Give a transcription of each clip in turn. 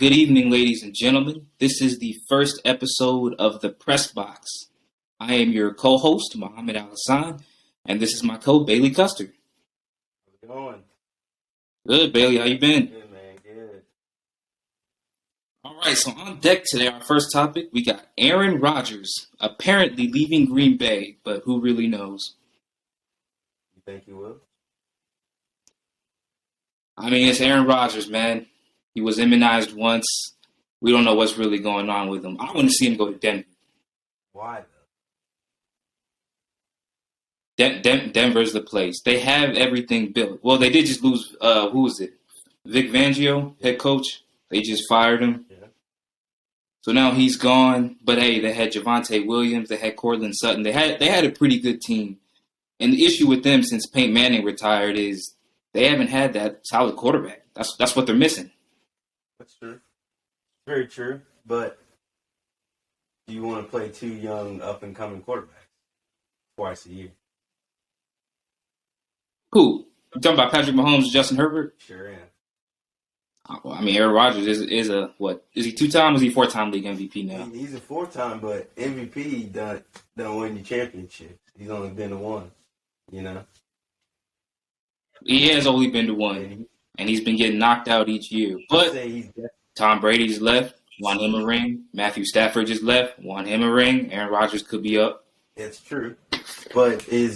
Good evening, ladies and gentlemen. This is the first episode of the Press Box. I am your co-host, Mohammed Al Hassan, and this is my co, Bailey Custer. How's it going? Good, Bailey. How you been? Good, man. Good. All right, so on deck today, our first topic, we got Aaron Rodgers apparently leaving Green Bay, but who really knows? You think you will? I mean, it's Aaron Rodgers, man. He was immunized once. We don't know what's really going on with him. I want to see him go to Denver. Why, Denver's the place. They have everything built. Well, they did just lose, who was it? Vic Fangio, head coach. They just fired him. Yeah. So now he's gone. But hey, they had Javonte Williams. They had Cortland Sutton. They had a pretty good team. And the issue with them since Peyton Manning retired is they haven't had that solid quarterback. That's what they're missing. That's true. Very true. But do you want to play two young, up-and-coming quarterbacks twice a year? Who? You talking about Patrick Mahomes and Justin Herbert? Sure am. I mean, Aaron Rodgers is a what? Is he 2-time or is he 4-time league MVP now? He's a four-time, but MVP don't win the championship. He's only been to one, you know? He has only been to one, and he's been getting knocked out each year. But Tom Brady's left, won him a ring. Matthew Stafford just left, won him a ring. Aaron Rodgers could be up. It's true. But is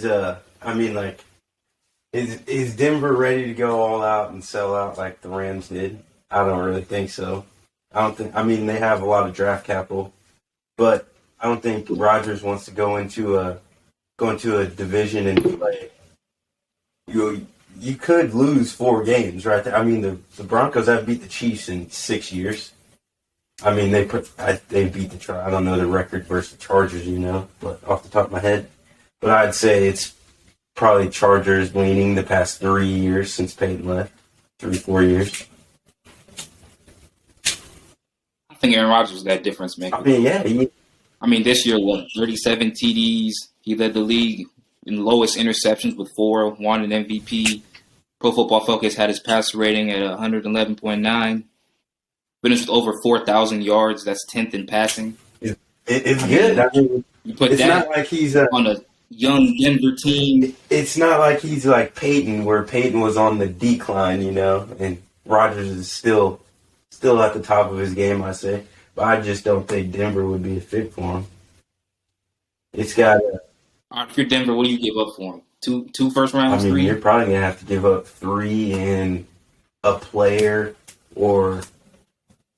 Denver ready to go all out and sell out like the Rams did? I don't really think so. I mean, they have a lot of draft capital, but I don't think Rodgers wants to go into a division and play. You could lose 4 games right there. I mean, the Broncos have beat the Chiefs in 6 years. I mean, they beat the I don't know the record versus the Chargers, but off the top of my head. But I'd say it's probably Chargers leaning the past 3 years since Peyton left. 3-4 years. I think Aaron Rodgers was that difference maker. I mean, yeah. This year, 37 TDs. He led the league in lowest interceptions with 4, won an MVP. Pro Football Focus had his passer rating at 111.9. Finished with over 4,000 yards. That's 10th in passing. It's good. I mean, you put it's that not like he's on a young Denver team. It's not like he's like Peyton, where Peyton was on the decline, and Rodgers is still at the top of his game, I say. But I just don't think Denver would be a fit for him. It's got. All right, if you're Denver, what do you give up for him? Two first rounds, 3? You're probably gonna have to give up 3 and a player, or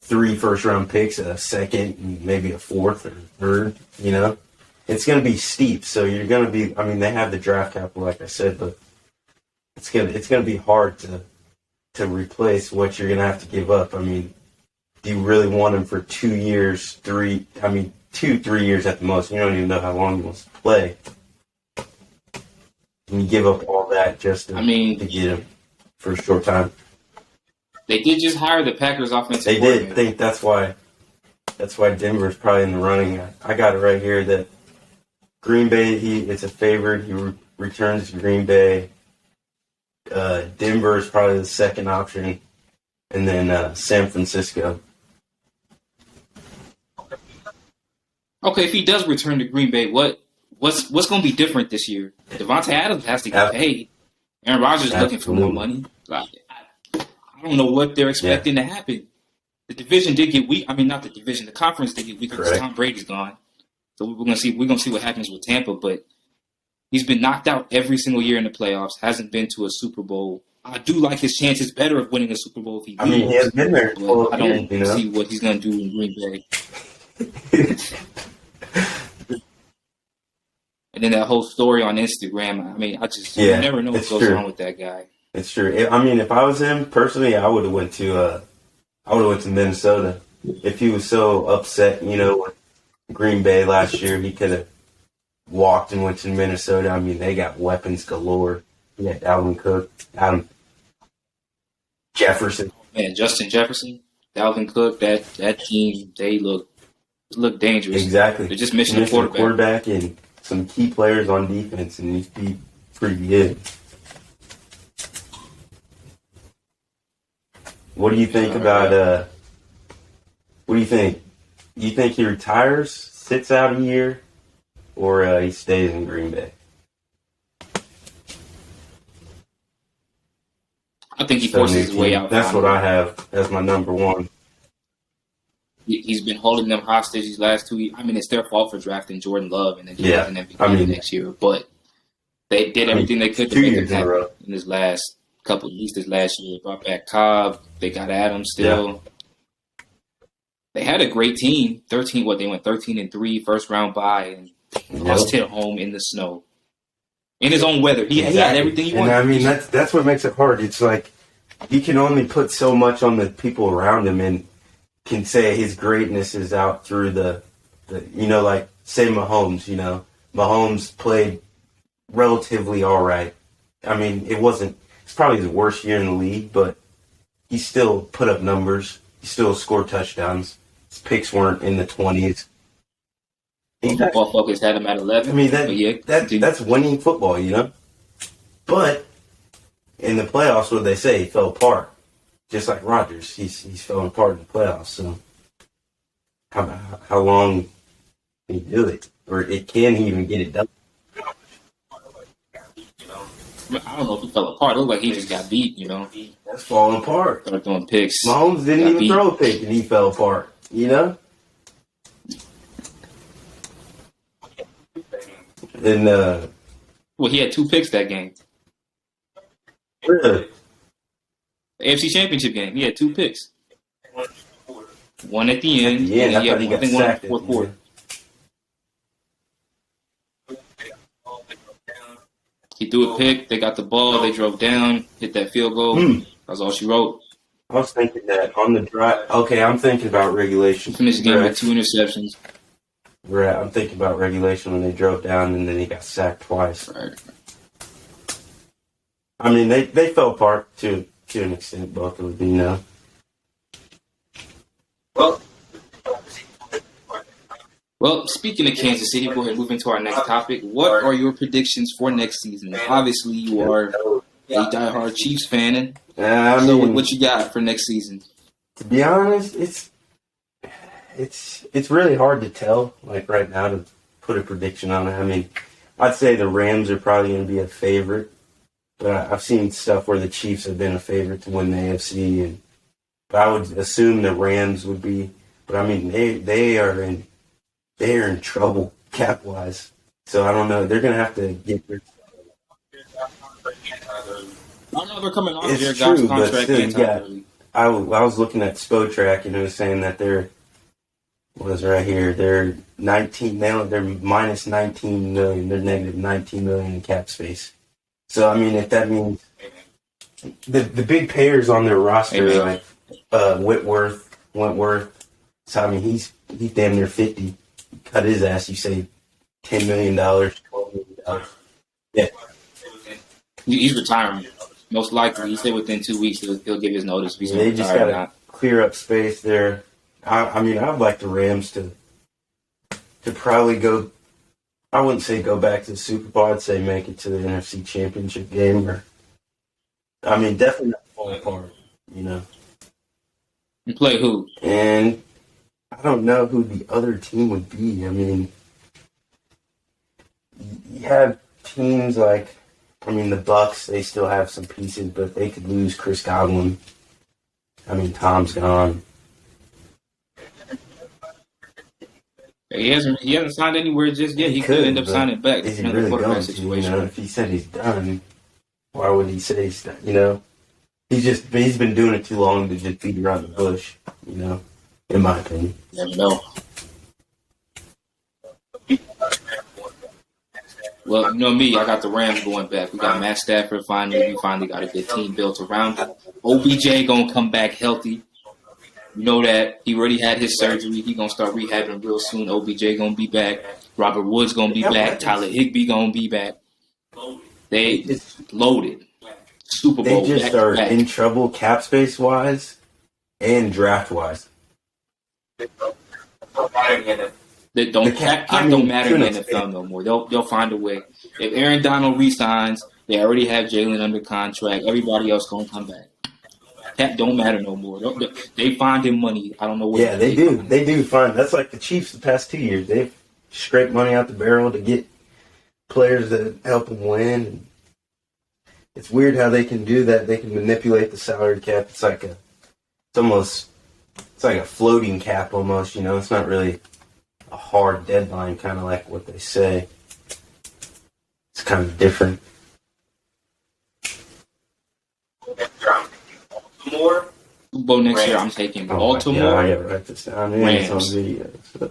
3 first-round picks, a second, and maybe a 4th or 3rd. It's gonna be steep. So you're gonna be. I mean, they have the draft capital, like I said, but it's gonna be hard to replace what you're gonna have to give up. I mean, do you really want him for 2 years, 3? 2-3 years at the most. You don't even know how long he wants to play. And you give up all that just to get him for a short time. They did just hire the Packers offensive They coordinator. did. Think that's why Denver's probably in the running. I got it right here that Green Bay, it's a favorite. He returns to Green Bay. Denver is probably the second option, and then San Francisco. Okay, if he does return to Green Bay, what's going to be different this year? Devontae Adams has to get paid. Aaron Rodgers is looking for more money. I don't know what they're expecting to happen. The division did get weak. I mean, not the division. The conference did get weaker because Tom Brady's gone. So we're gonna see what happens with Tampa. But he's been knocked out every single year in the playoffs. Hasn't been to a Super Bowl. I do like his chances better of winning a Super Bowl if he leaves. He has been there. I don't see what he's gonna do in Green Bay. And then that whole story on Instagram. You never know what goes on with that guy. It's true. If I was him personally, I would have went to Minnesota. If he was so upset, with Green Bay last year, he could have walked and went to Minnesota. They got weapons galore. You got Dalvin Cook, Adam Jefferson. Man, Justin Jefferson, Dalvin Cook, that team, they look dangerous. Exactly. They're just missing a quarterback and some key players on defense, and he'd be pretty good. What do you think about What do you think? You think he retires, sits out a year, or he stays in Green Bay? I think he forces his way out. That's what I have as my number one. He's been holding them hostage these last 2 years. I mean, it's their fault for drafting Jordan Love and then drafting MVP next year. But they did everything they could to make him happen in his last couple, at least his last year. They brought back Cobb. They got Adams still. Yeah. They had a great team. They went 13-3, first round bye, and lost at home in the snow. In his own weather. He had everything he wanted. And I mean, that's what makes it hard. It's like he can only put so much on the people around him and can say his greatness is out through the like, say Mahomes, Mahomes played relatively all right. I mean, it's probably his worst year in the league, but he still put up numbers. He still scored touchdowns. His picks weren't in the 20s. Football Focus had him at 11. I mean, that's winning football, But in the playoffs, what they say, he fell apart. Just like Rodgers, he's falling apart in the playoffs. So how long can he do it? Or can he even get it done? I don't know if he fell apart. It looked like he just got beat, That's falling apart. Started throwing picks. Mahomes didn't even throw a pick, and he fell apart, And he had 2 picks that game. Really? The AFC Championship game, he had 2 picks. One at the end. Yeah, I thought he got sacked in the fourth quarter. He threw a pick. They got the ball. They drove down, hit that field goal. That's all she wrote. I was thinking that on the drive. Okay, I'm thinking about regulation. He finished the game with 2 interceptions. I'm thinking about regulation when they drove down and then he got sacked twice. Right. I mean, they fell apart to an extent, both of them, Well, speaking of Kansas City, we'll go ahead and move into our next topic. What are your predictions for next season? Obviously, you are a diehard Chiefs fan. So what you got for next season? To be honest, it's really hard to tell, like right now, to put a prediction on it. I mean, I'd say the Rams are probably going to be a favorite, but I've seen stuff where the Chiefs have been a favorite to win the AFC, but I would assume the Rams would be. But I mean, they are in trouble cap wise, so I don't know. They're going to have to get their. I know they're coming off their Goff's contract. I was looking at Spotrac and it was saying that they're $19. They're minus $19 million. They're negative $19 million in cap space. So I mean, if that means the big payers on their roster, like Whitworth, Wentworth. So I mean, he's damn near 50. Cut his ass. You say $10 million, $12 million. Yeah, he's retiring. Most likely, he said within 2 weeks he'll give his notice. They just got to clear up space there. I mean, I'd like the Rams to probably go. I wouldn't say go back to the Super Bowl. I'd say make it to the NFC Championship game. I mean, definitely not fall apart. You play who? And I don't know who the other team would be. I mean, you have teams like. I mean, the Bucks, they still have some pieces, but they could lose Chris Godwin. I mean, Tom's gone. He hasn't signed anywhere just yet. He could end up signing back. Is he really going to? If he said he's done, why would he say he's done? He's been doing it too long to just beat around the bush, in my opinion. You never know. Well, me, I got the Rams going back. We got Matt Stafford finally. We finally got a good team built around him. OBJ going to come back healthy. You know that. He already had his surgery. He going to start rehabbing real soon. OBJ going to be back. Robert Woods going to be back. Tyler Higbee going to be back. They loaded. Super Bowl. They just are in trouble cap space wise and draft wise. Cap don't matter in the NFL no more. They'll find a way. If Aaron Donald resigns, they already have Jalen under contract. Everybody else gonna come back. Cap don't matter no more. They find him money. I don't know where. Yeah, they do. They do find that's like the Chiefs the past 2 years. They've scraped money out the barrel to get players that help them win. It's weird how they can do that. They can manipulate the salary cap. It's like a floating cap almost. It's not really a hard deadline, kind of like what they say. It's kind of different. Baltimore. Super Bowl next year, I'm taking Baltimore. I gotta write this down. It's on video. So.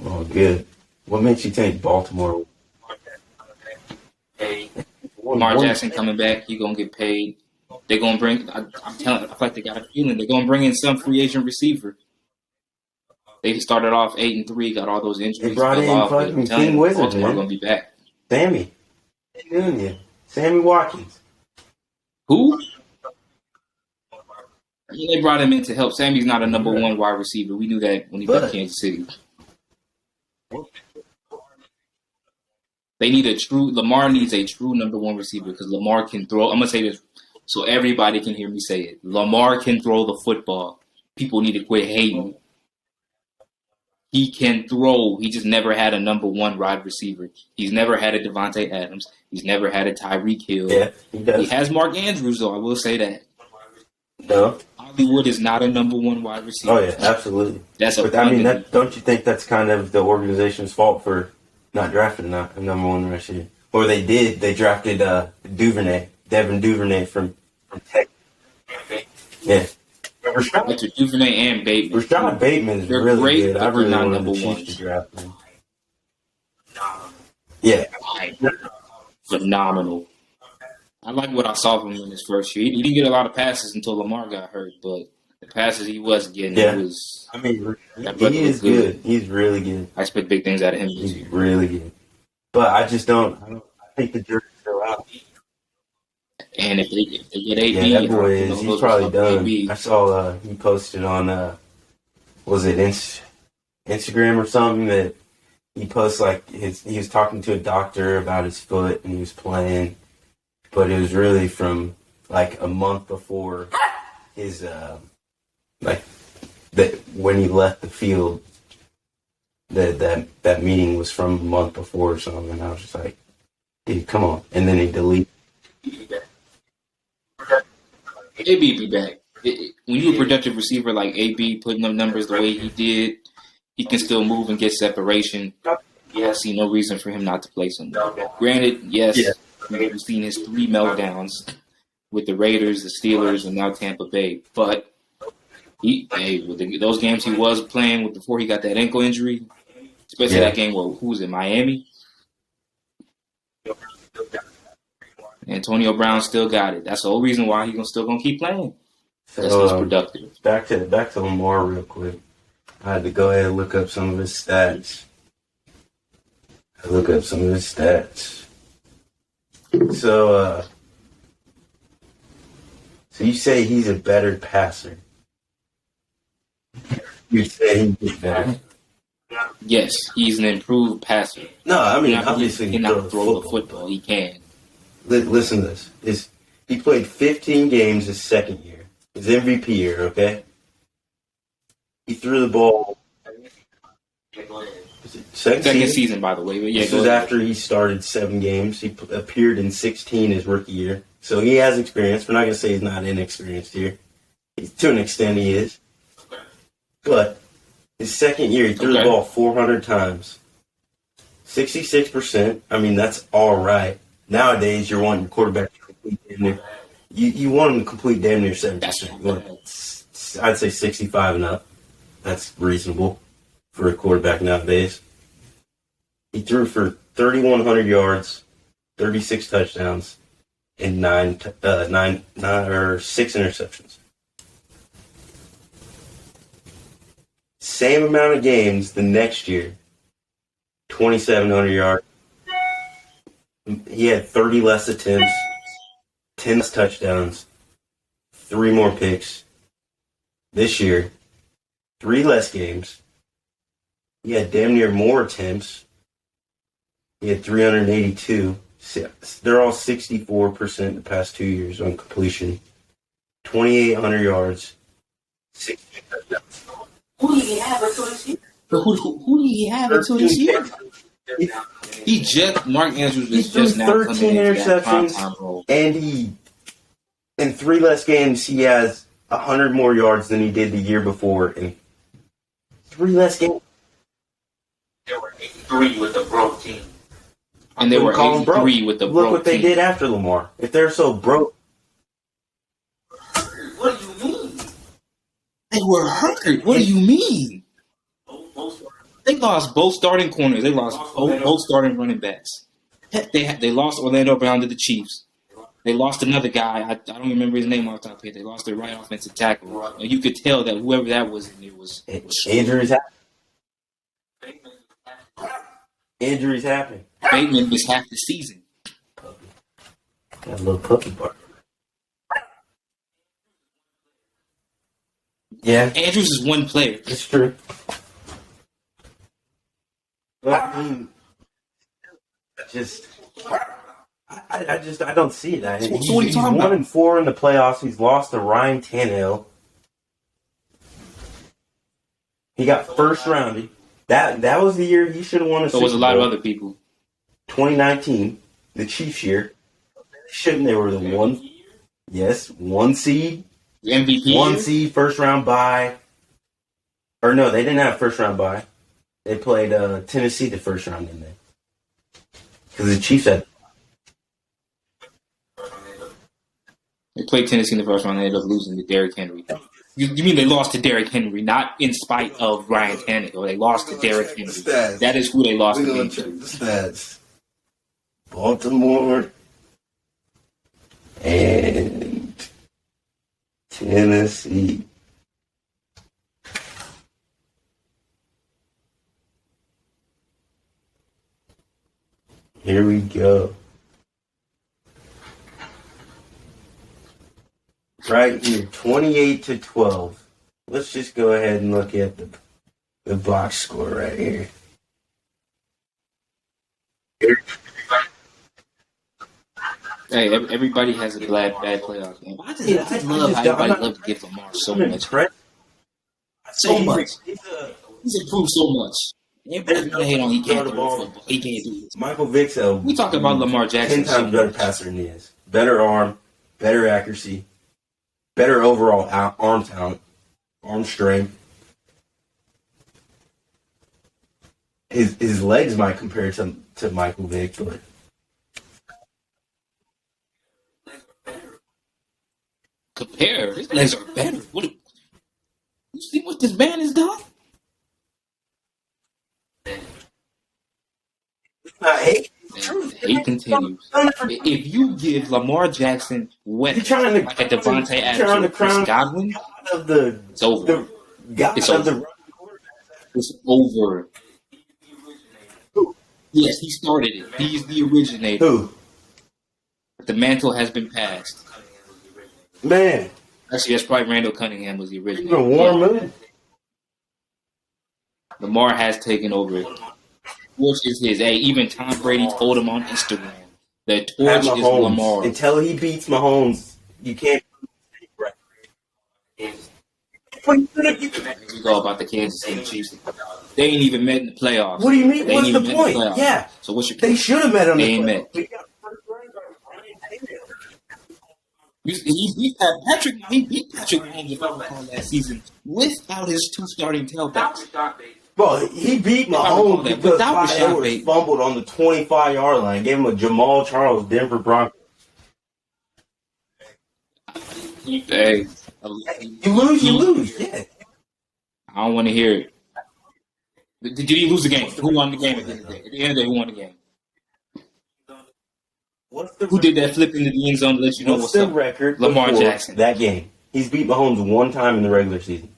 Oh, good. What makes you think Baltimore? Lamar Jackson coming back, he gonna get paid. They're gonna bring. I feel like they got a feeling they're gonna bring in some free agent receiver. They started off 8-3, got all those injuries. They brought in fucking King Wizard, Baltimore man. Gonna be back. Sammy Watkins. Who? They brought him in to help. Sammy's not a number one wide receiver. We knew that when he left Kansas City. Lamar needs a true number one receiver because Lamar can throw. I'm going to say this so everybody can hear me say it. Lamar can throw the football. People need to quit hating. He can throw. He just never had a number one wide receiver. He's never had a Devontae Adams. He's never had a Tyreek Hill. Yeah, he does. He has Mark Andrews, though. I will say that. No. Hollywood is not a number one wide receiver. Oh, yeah, absolutely. But don't you think that's kind of the organization's fault for not drafting a number one receiver? Or they did. They drafted Devin Duvernay from Texas. Yeah. It's Duvernay and Bateman. Rashad Bateman is really great, good. but I really not wanted the number Chiefs one. to draft him. Yeah. Phenomenal. I like what I saw from him in his first year. He didn't get a lot of passes until Lamar got hurt, but the passes he was getting, he is good. He's really good. I expect big things out of him this He's year. really good. But I think the jury's still out. And if they get AB, yeah, that boy he's probably done. AB. I saw he posted on was it Instagram or something that he posts like he was talking to a doctor about his foot and he was playing, but it was really from like a month before his like that when he left the field. That meeting was from a month before or something, and I was just like, dude, come on. And then he deleted. AB be back. When you're a productive receiver like AB, putting up numbers the way he did, he can still move and get separation. I see no reason for him not to play somewhere. Granted, yes, we've seen his 3 meltdowns with the Raiders, the Steelers, and now Tampa Bay. But with those games he was playing before he got that ankle injury, especially that game, who was it, Miami? Antonio Brown still got it. That's the whole reason why he's still gonna keep playing. That's he's productive. Back to Lamar real quick. I had to go ahead and look up some of his stats. So you say he's a better passer? You say he's better? Yes, he's an improved passer. No, I mean obviously he cannot throw the football. He can. Listen to this. He played 15 games his second year. His MVP year, okay? He threw the ball. Second season, by the way. But this was after he started 7 games. He appeared in 16 his rookie year. So he has experience. We're not going to say he's not inexperienced here. To an extent, he is. But his second year, he threw the ball 400 times. 66%. I mean, that's all right. Nowadays, you're wanting your quarterback to complete damn near. You want him to complete damn near 70%. I'd say 65 and up. That's reasonable for a quarterback nowadays. He threw for 3,100 yards, 36 touchdowns, and 6 interceptions. Same amount of games the next year, 2,700 yards. He had 30 less attempts, 10 less touchdowns, 3 more picks. This year, 3 less games. He had damn near more attempts. He had 382. They're all 64% the past 2 years on completion. 2,800 yards, 6 Who did he have until this year? Who did he have until this year? Mark Andrews is just now coming 13 into that prime interceptions, time role. and in 3 less games, he has 100 more yards than he did the year before. In 3 less games. They were 83 with the broke team. And they were 83 with the broke team. Look what they did after Lamar. If they're so broke. What do you mean? They were hurt. What do you mean? They lost both starting corners. They lost both starting running backs. Heck, they lost Orlando Brown to the Chiefs. They lost another guy. I don't remember his name off the top of my head. They lost their right offensive tackle. And you could tell that whoever that was in there was Injuries happen. Injuries happen. Bateman missed half the season. Got a little puppy bark. Yeah, Andrews is one player. it's true. But I mean, I don't see that. So what are you He's talking about? 1-4 in the playoffs. He's lost to Ryan Tannehill. He got first rounded. That was the year he should have won a So Super was a lot of Bowl. other people. 2019, the Chiefs year. Shouldn't they were the one seed, The MVP. one year? seed, first round bye. Or no, they didn't have first round bye. They played Tennessee the first round, didn't they? Because the Chiefs had. They played Tennessee in the first round and ended up losing to Derrick Henry. You mean they lost to Derrick Henry, not in spite of Ryan Tannehill. They lost to Derrick Henry. Stats. That is who they lost We're the gonna game check to. the stats. Baltimore and Tennessee. Here we go. Right here, 28-12. Let's just go ahead and look at the box score right here. Hey, everybody has a bad playoff game. I just I'm love not- how everybody loves to give Lamar so I'm much. impressed. So much. He's He's improved so much. Everybody's gonna hate on he can't throw the football. He can't do this. Michael Vick's a We talk about Lamar Jackson 10 so times better much. passer than he is. Better arm, better accuracy, better overall arm talent, arm strength. His legs might compare to Michael Vick, but Compare. His legs are better. You see what this man has done? hey, And he continues. If you give Lamar Jackson weapons You're trying to- like a Devontae you're trying to Adams or Chris crown- Godwin, of the it's over. God It's of the over. It's over. Yes, he started it. He's the originator. who The mantle has been passed. man, Actually, that's probably Randall Cunningham was the he's originator. a warm mood. Lamar has taken over it. Torch is his. Hey, even Tom Brady told him on Instagram. The torch Pat is Mahomes. Lamar. Until he beats Mahomes, you can't. Here we go about the Kansas City Chiefs. They ain't even met in the playoffs. What do you mean? They What's ain't the even met point? in the playoffs. Yeah, So what's your they should have met on They the ain't playoffs. met. He beat Patrick. He beat Patrick Mahomes if I recall last season without his two starting tailbacks. Well, he beat I recall Mahomes that, because without Clyde Rashad Edwards Bateman. fumbled on the 25-yard line. Gave him a Jamal Charles Denver Broncos. Hey, You lose. Yeah. I don't want to hear it. Did he lose the game? Who won the game at the end of the day? At the end of the day, who won the game? Who did that flip into the end zone to let you know What's what's the up? record Lamar before Jackson. that game? He's beat Mahomes one time in the regular season.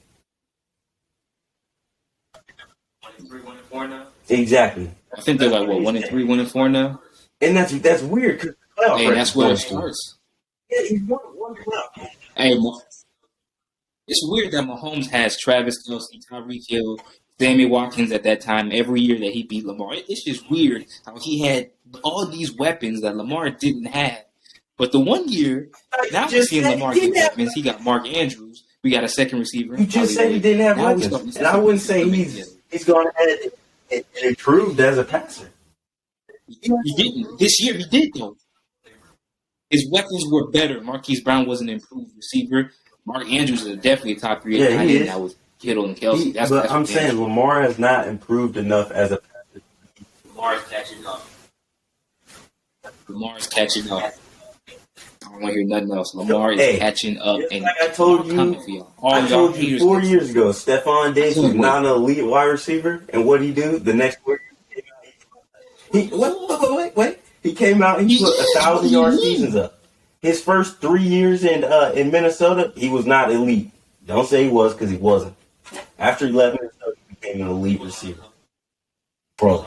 3-1-4 now. Exactly. I think they're like, what, 1-3, 1-4 now? And that's weird because Hey, that's where it starts. Yeah, he's one playoff. Hey, it's weird that Mahomes has Travis Kelce, Tyreek Hill, Sammy Watkins at that time every year that he beat Lamar. It's just weird how he had all these weapons that Lamar didn't have. But the 1 year, now we're just seeing said Lamar he get didn't have weapons. He got Mark Andrews. We got a second receiver. You just said he Hollywood. didn't have Now we starting weapons, to and see I wouldn't pieces say coming together. he's gone ahead and improved as a passer. He didn't. This year he did though. His weapons were better. Marquise Brown was an improved receiver. Mark Andrews is definitely a top 3 Yeah, tight he end. is. That was Kittle and Kelsey. But That's I'm saying Lamar has not improved enough as a passer. Lamar's catching up. Lamar's catching up. I don't want to hear nothing else. Lamar is Hey, catching up, just and like I told you, coming for y'all. All I y'all told you haters 4 get- years ago, Stephon Diggs was not an elite wide receiver, and what he do the next week? Wait. He came out. He put 1,000-yard seasons up. His first 3 years in Minnesota, he was not elite. Don't say he was because he wasn't. After he left Minnesota, he became an elite receiver. Bro,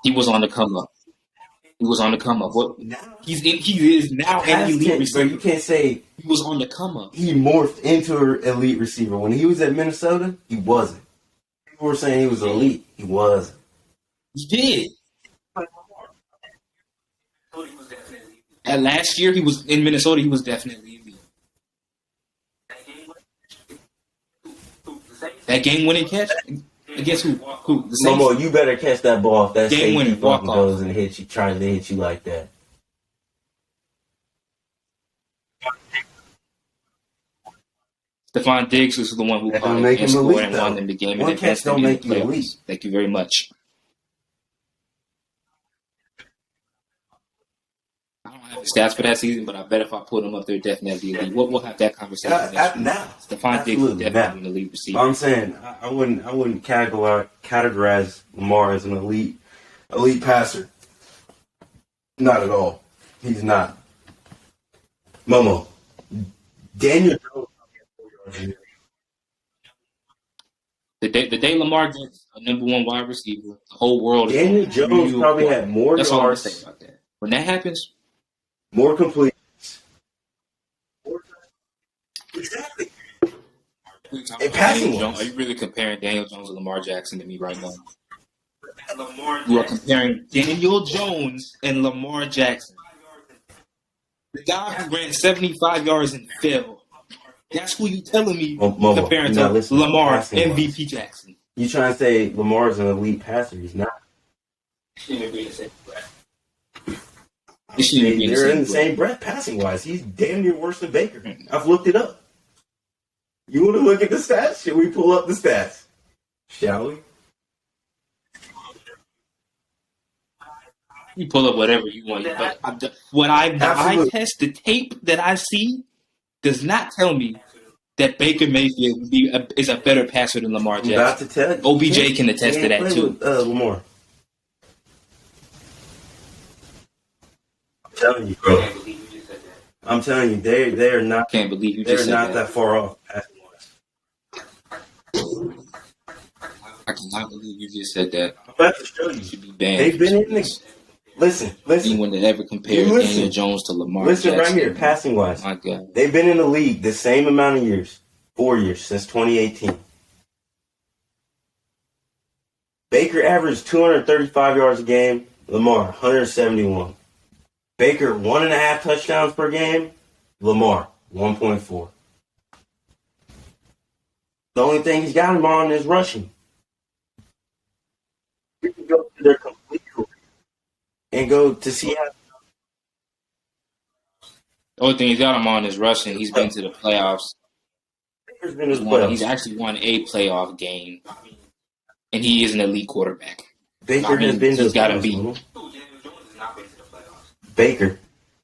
He was on the come up. He was on the come up. What? He is now an past elite tense, receiver. bro, you can't say He was on the come up. he morphed into an elite receiver. When he was at Minnesota, he wasn't. People were saying he was elite. He wasn't. He did. And last year he was in Minnesota. He was definitely elite. That game-winning catch against who? Who? The Saints. Momo, you better catch that ball if that Game safety winner, fucking walk-off. goes and hits you, trying to hit you like that. Stephon Diggs was the one who That caught don't it make and him scored elite, and though. won them the game. One and catch advanced them don't in make the you playoffs. elite. Thank you very much. I don't have the stats for that season, but I bet if I put them up there, definitely elite. We'll have that conversation next week. Now, Stephon Diggs is absolutely definitely now. an elite receiver. I'm saying I wouldn't categorize Lamar as an elite passer. Not at all. He's not. Momo, Daniel Jones. The day Lamar gets a number 1 wide receiver, the whole world is Daniel going to Jones you probably apart. had more That's all I'm going to yards, say about that. When that happens, more complete. Exactly. and passing Daniel Jones, wise. are you really comparing Daniel Jones and Lamar Jackson to me right now? Lamar You are Jackson. comparing Daniel Jones and Lamar Jackson. The guy who ran 75 yards and fell. That's who you telling me Momo, comparing you're not to listening. Lamar Passing wise. MVP Jackson. You trying to say Lamar's an elite passer? He's not. It shouldn't be They're in the breath. same breath passing wise. He's damn near worse than Baker. I've looked it up. You want to look at the stats? Should we pull up the stats? Shall we? You pull up whatever you want. But what I Absolutely. test, the tape that I see does not tell me that Baker Mayfield is a better passer than Lamar I'm about Jackson. to tell you. OBJ can attest to that Play too. with, Lamar. I'm telling you, bro. can't believe you just said that. I'm telling you, they are not. Can't believe you They're just said not that. that far off passing wise. I cannot believe you just said that. I'm about to show You you. should be banned. They've been in the. Listen. Anyone that ever compared Listen. Daniel Jones to Lamar Listen Jackson. right here, passing wise. My God. They've been in the league the same amount of years, 4 years, since 2018. Baker averaged 235 yards a game, Lamar 171. Baker 1.5 touchdowns per game, Lamar 1.4. The only thing he's got him on is rushing. We can go to their complete career and go to see how. The only thing he's got him on is rushing. He's been to the playoffs. Baker's been in the He's playoffs. actually won a playoff game. And he is an elite quarterback. Baker has been to he's the gotta playoffs. be. man. Daniel Jones has not been to the playoffs. Baker.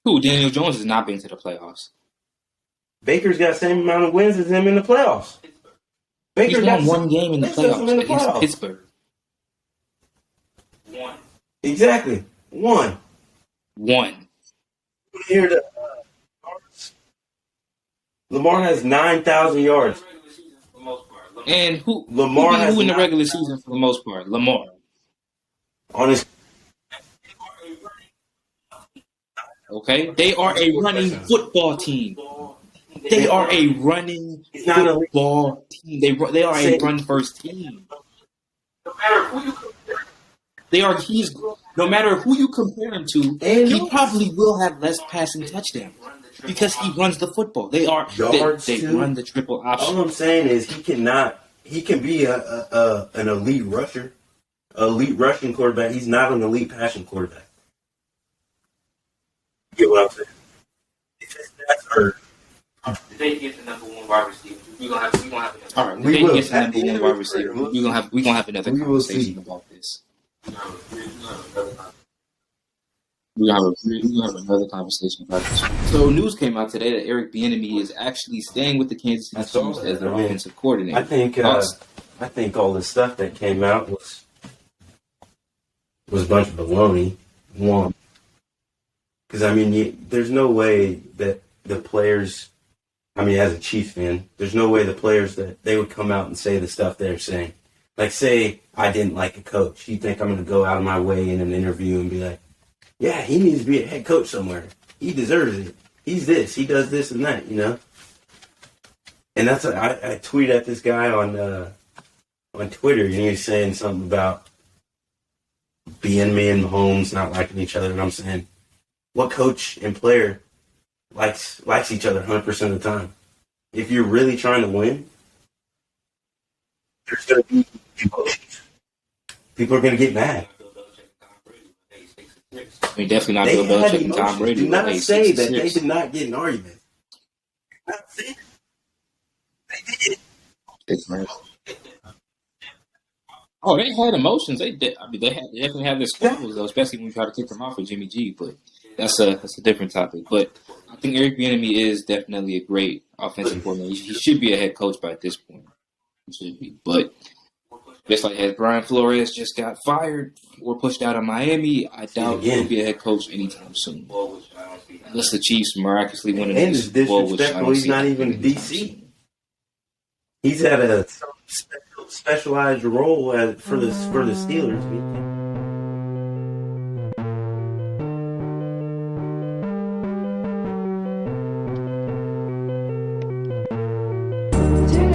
Who? Daniel Jones has not been to the playoffs. Baker's got the same amount of wins as him in the playoffs. He's Baker got won one game in the Baker's playoffs in the against playoffs. Pittsburgh. One. Exactly. One. One. Here the Lamar has 9,000 yards. Regular season for the most part. And who Lamar has who in the not- regular season for the most part? Lamar. On his Okay? They are a running football team. They are a running He's not a- football team. They are a run first team. No matter who you compare, They are. He's no matter who you compare him to, And he yards. probably will have less passing touchdowns because he runs the football. They Yards, they too. run the triple option. All I'm saying is he can be an elite rusher, elite rushing quarterback. He's not an elite passing quarterback. You get what I'm saying? If his stats are The day he gets the number one wide receiver, we're gonna have another. All right, We they will. get the At number the end one of wide his receiver. career, We gonna have another we will see. conversation about this. We're gonna have another conversation. We gonna have another conversation about this. So news came out today that Eric Bieniemy is actually staying with the Kansas I City saw Chiefs that. as their I mean, offensive coordinator. I think all the stuff that came out was a bunch of baloney. One, because I mean, there's no way that the players. I mean, as a Chiefs fan, there's no way the players that they would come out and say the stuff they're saying. Like, say I didn't like a coach. You think I'm going to go out of my way in an interview and be like, yeah, he needs to be a head coach somewhere. He deserves it. He's this. He does this and that, you know? And that's what I tweeted at this guy on Twitter, and he was saying something about being me and Mahomes not liking each other. And I'm saying, what coach and player likes each other 100% of the time? If you're really trying to win, there's going to be emotions. People are going to get mad. I mean, definitely not They Bill had Belichick and Tom emotions. Brady. Do not Hey, say 6 that and they 6. did not get an argument. Do not say that. They did. Oh, they had emotions. They did. I mean, they definitely had their squabbles though, especially when we try to kick them off with Jimmy G. But that's a different topic. But I think Eric Bieniemy is definitely a great offensive coordinator. He should be a head coach by this point. He should be. But just like as Brian Flores just got fired or pushed out of Miami, I doubt he'll be a head coach anytime soon. Unless the Chiefs miraculously win And another it's Super Bowl, which I disrespectful. don't He's see not happening even anytime DC. soon. He's had a specialized role for the Steelers. Turn